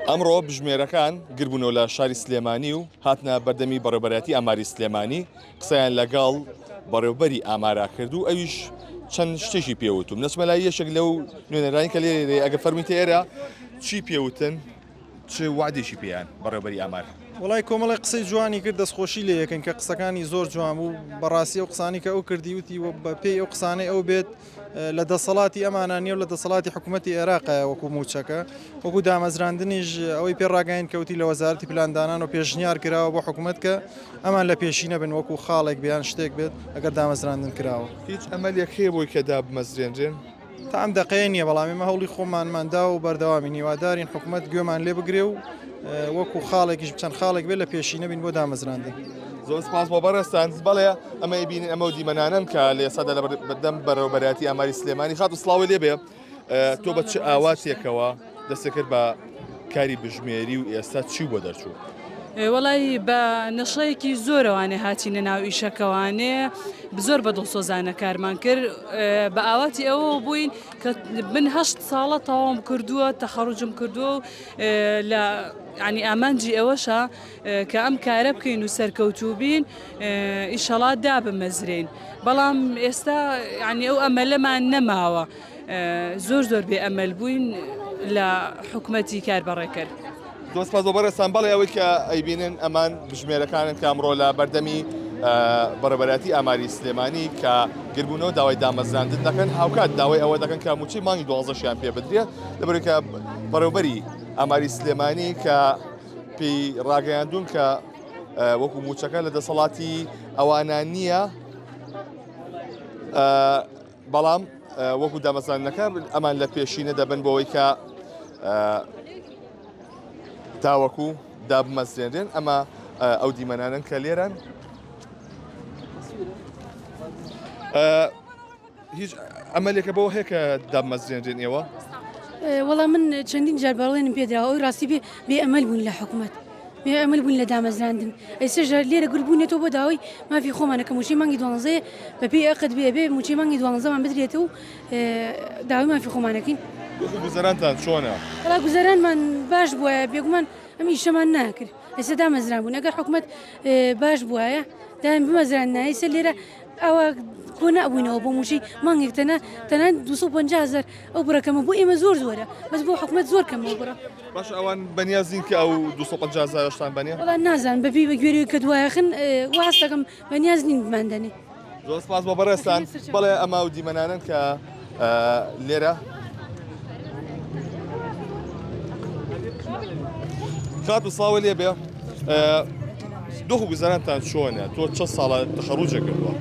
ئەمڕۆ بژمێرەکان گربوونەوە لە شاری سلێمانی و هاتنە بەردەمی بەڕێوەبەرەتی ئاماری سلێمانی قسەیان لەگەڵ بەڕێوەبەری ئامارا کرد و ئەویش چەند شتێکی پێوتم نەچمەلای یەشێک لەو نوێنەرانی کە لێرێ ئەگە فەرمیتە ئێرە چی پێوتن چ وعدێکی پێیان بەڕێوەبەری ئامار وڵای کۆمەڵی قسەی جوانی کرد دەستخۆشی لێ یەکەن کە قسەکانی زۆر جوان بوو بەڕاستی ئەو قسانی کە ئەو کردی وتی بە پێی ئەو قسانەی ئەو بێت لە دەسەڵاتی ئەمانە و لە دەسەڵاتی حکوومەتی عێراقە وەکو موچەکە وەکو دامەزراندنیش ئەوەی پێڕاگەین کەوتی لە وەزارەتی پلاندانان و پێشنیار کراوە بۆ حکوومەت کە ئەمان لە پێشینە بن وەکو خاڵێک بیان شتێک بێت ئەگەر دامەزراندن کراوە هیچ ئەمەلێک هەیە بۆی کە دابمەزرێنرێن تا ئەم دقەیە نییە بەڵام ئێمە هەوڵی خۆمانماندا و بەردەوامی نیوادارین حکوومەت گوێمان لێ بگرێ و وەکو خاڵێکیش چەند خاڵێک بێت لە پێشینە بین بۆ دامەزراندن زۆر سپاس بۆ بەڕێستان بەڵێ ئەمە بینین ئەمە دیمەنانن کە لە ئێسادا لە بەردەم بەڕێوەبەرەتی ئاماری سلێمانی خات و سڵاوی لێ بێ تۆ بە چ ئاواتێکەوە دەستەکرد بە کاری بژمێری و ئێستا چی بۆ دەرچوو وەڵی بە نەشەیەکی زۆرەوانێ هاتیینە ناو ئیشەکەوانێ زۆر بە دڵسۆزانە کارمان کرد بە ئاواتی ئەوە بووین کە من هەشت ساڵە تەواوم کردووە تەخەڕوجم کردووە و لە ینی ئامانجی ئەوەشە کە ئەم کارە بکەین و سەرکەوتوو بین ئیشەڵات دابمەزرێن بەڵام ئێستا ینی ئەو ئەمەلەمان نەماوە زۆر بێ ئەمەل بووین لە حکوومەتی کاربەڕێکرد. دۆسپاس بۆ بەڕێستان بەڵێ ئەوەی کە ئەیبینن ئەمان بژمێرەکانن کە ئەمڕۆ لە بەردەمی بەڕێوەبەرەتی ئاماری سلێمانی کە گربوونەوە داوای دامەزراندن دەکەن هاوکات داوای ئەوە دەکەن کە موچەی مانگی 12شیان پێ بدرێت لەبەرەوەی کە بەڕێوەبەری ئاماری سلێمانی کە پێی ڕاگەیاندون کە وەکو موچەکە لە دەسەڵاتی ئەوانە نییە بەڵام وەکو دامەزراندنەکە ئەمان لە پێشینە دەبن بۆەوەی کە تاوەکو دابمەزرێنرێن ئەمە ئەو دیمەنانن کە لێران هیچ ئەمەلێکە بەوە هەیە کە دابمەزرێنرێن ئێوە وەڵام من چەندین جار باڵێنم پێدراوە ئەوی ڕاستی بێ ئەمەل بوون لە حکوومەت بێ ئەمەل بوون لە دامەزراندن ئەیسەژار لێرە گربوونێتەوە بۆ داوای مافی خۆمانە کە موچەی مانگی 12 بە پێی ئەقت بێ موچەی مانگی 12مان بدرێتەوە و داوای مافی خۆمانەکەین گوزەرانتان چۆنە؟ وەڵا گوزەرانمان باش بووە بێگومان ئەم ئیشەمان ناکرد ئێستا دامەزران بوون ئەگەر حکوومەت باش بووایە دایم بمەزران نایسە لێرە ئەوە کۆ نابووینەوە بۆ موچەی مانگێک تەنان 250,000 ئەو بڕەکەمە بۆ ئێمە زۆرە بەس بۆ حکوومەت زۆر کەمەوە بڕە باش ئەوان بەنیازین کە ئەو 250,000 بەنیە وەڵا نازان بەپی بە گوێری کە دوایەخن واز دەکەم بەنیاز نین بماندنێ زۆر سپاس بۆ بەڕێستان بەڵێ ئەمە و دیمەنانن کە لێرە خات و سڵاوی لێ بێ دۆخ و گوزەرانتان چۆنە تۆ چە ساڵە تەخەڕوجە کردووە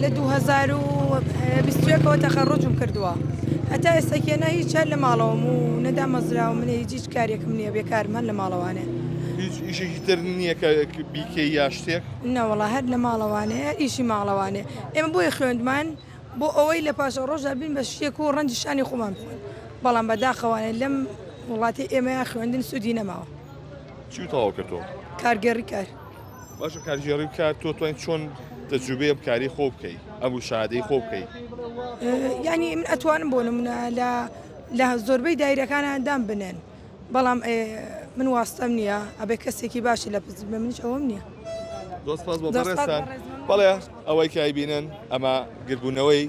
لە 2021ەوە تەخەڕوجم کردووە هەتا ئێستاکێنە هیچ لە ماڵەوەم و نەدامەزراوە منە هیچ کارێکم نییە بێکارمان لە ماڵەوانێ هیچ ئیشێکی تر نییە کە بیکەی یا شتێک نەوەڵا هەر لە ماڵەوانەیە ئیشی ماڵەوانێ ئێمە بۆی خوێندمان بۆ ئەوەی لە پاشە ڕۆژدا بین بە شتێک و ڕەنجی شانی خۆمان بخۆین بەڵام بەداخەوانێ لەم وڵاتی ئێمە خوێندن سوودی نەماوە چی تەواو کردەوە کارگەڕی کار باشە کارگێڕی کار تۆ توانین چۆن تەجروبەیە بکاری خۆ بکەیت ئەم شادەی خۆ بکەیت یعنی من ئەتوانم بۆ نمونە لە زۆربەی دایرەکانە دام بنێن بەڵام من واستەم نییە ئەبێ کەسێکی باشی لە پزیل بە منیش ئەوەم نییە دۆسپاس بۆ بەڕێستان بەڵێ ئەوەی کە ئەیبینن ئەمە گربوونەوەی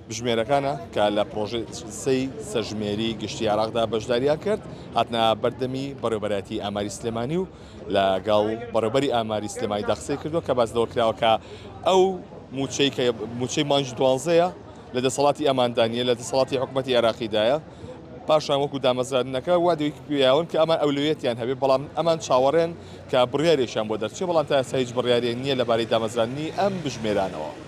بژمێرەکانە کە لە پرۆژەی سەرژمێری گشتی عێراقدا بەشداریان کرد هاتنە بەردەمی بەڕێوەبەرەتی ئاماری سلێمانی و لەگەڵ بەڕێوەبەری ئاماری سلێمانیدا قسەی کردووە کە باس لەوە کراوە کە ئەو موچەی مانگی 12 لە دەسەڵاتی ئەماندانیە لە دەسەڵاتی حکوومەتی عێراقیدایە پاشان وەکو دامەزراندنەکە وا دوی پیاون کە ئەمان ئەولویەتیان هەبێ بەڵام ئەمان چاوەڕێن کە بڕیارێکیان بۆ دەرچێت بەڵام تا ئێستا هیچ بڕیارێک نییە لەبارەی دامەزراندنی ئەم بژمێرانەوە